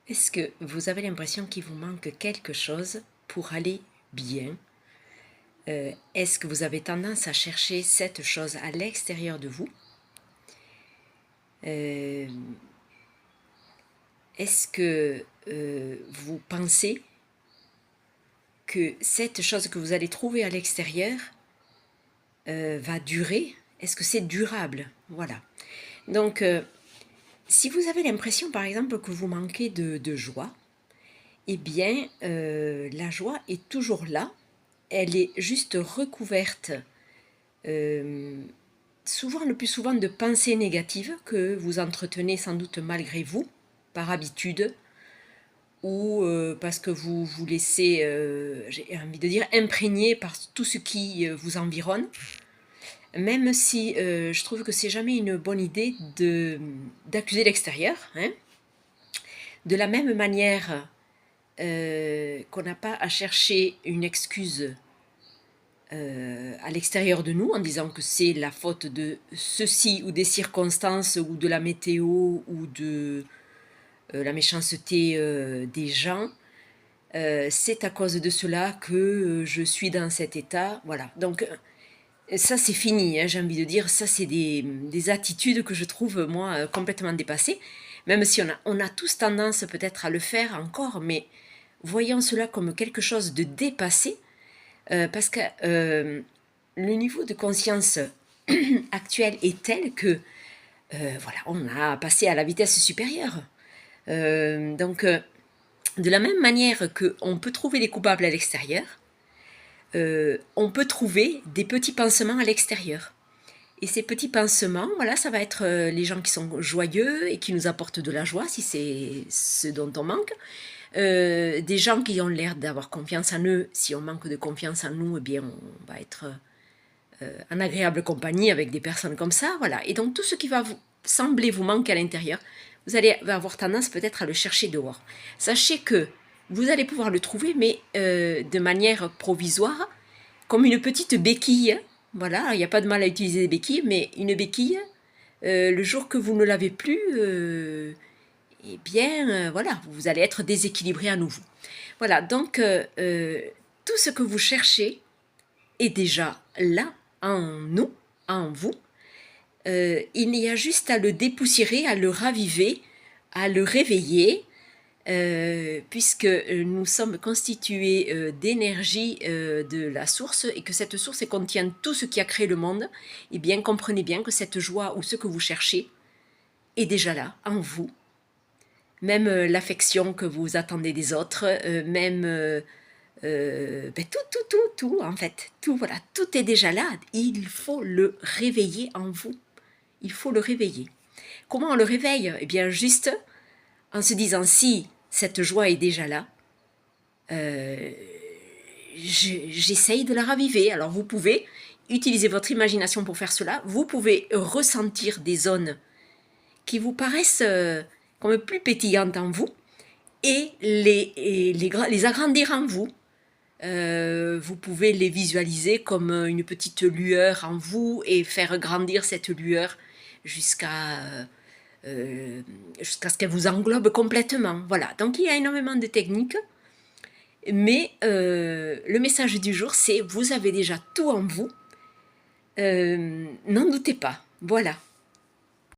Est-ce que vous avez l'impression qu'il vous manque quelque chose pour aller bien? Est-ce que vous avez tendance à chercher cette chose à l'extérieur de vous? Euh, Est-ce que vous pensez que cette chose que vous allez trouver à l'extérieur va durer? Est-ce que c'est durable? Voilà. Donc, si vous avez l'impression, par exemple, que vous manquez de joie, eh bien, la joie est toujours là. Elle est juste recouverte, euh, souvent, le plus souvent, de pensées négatives que vous entretenez sans doute malgré vous, par habitude, ou parce que vous vous laissez, j'ai envie de dire, imprégner par tout ce qui vous environne. Même si je trouve que c'est jamais une bonne idée d'accuser l'extérieur, hein. De la même manière qu'on n'a pas à chercher une excuse à l'extérieur de nous en disant que c'est la faute de ceci ou des circonstances ou de la météo ou de la méchanceté des gens. C'est à cause de cela que je suis dans cet état. Voilà. Donc ça c'est fini, hein, j'ai envie de dire. Ça c'est des attitudes que je trouve moi complètement dépassées. Même si on a tous tendance peut-être à le faire encore, mais voyons cela comme quelque chose de dépassé. Parce que le niveau de conscience actuel est tel que voilà, on a passé à la vitesse supérieure. De la même manière qu'on peut trouver les coupables à l'extérieur, on peut trouver des petits pansements à l'extérieur. Et ces petits pansements, voilà, ça va être les gens qui sont joyeux et qui nous apportent de la joie, si c'est ce dont on manque. Des gens qui ont l'air d'avoir confiance en eux. Si on manque de confiance en nous, eh bien, on va être en agréable compagnie avec des personnes comme ça, voilà. Et donc tout ce qui va vous sembler vous manquer à l'intérieur, vous allez avoir tendance peut-être à le chercher dehors. Sachez que vous allez pouvoir le trouver, mais de manière provisoire, comme une petite béquille. Voilà, il n'y a pas de mal à utiliser des béquilles, mais une béquille, le jour que vous ne l'avez plus, eh bien, voilà, vous allez être déséquilibré à nouveau. Voilà, donc tout ce que vous cherchez est déjà là, en nous, en vous. Il y a juste à le dépoussiérer, à le raviver, à le réveiller, puisque nous sommes constitués d'énergie de la source et que cette source contient tout ce qui a créé le monde. Eh bien, comprenez bien que cette joie ou ce que vous cherchez est déjà là, en vous. Même l'affection que vous attendez des autres, même tout, en fait. Tout, voilà, tout est déjà là. Il faut le réveiller en vous. Il faut le réveiller. Comment on le réveille? Eh bien, juste en se disant, si cette joie est déjà là, j'essaye de la raviver. Alors, vous pouvez utiliser votre imagination pour faire cela. Vous pouvez ressentir des zones qui vous paraissent comme plus pétillantes en vous et les agrandir en vous. Vous pouvez les visualiser comme une petite lueur en vous et faire grandir cette lueur jusqu'à jusqu'à ce qu'elle vous englobe complètement. Voilà, donc il y a énormément de techniques, mais le message du jour, c'est vous avez déjà tout en vous, n'en doutez pas. Voilà.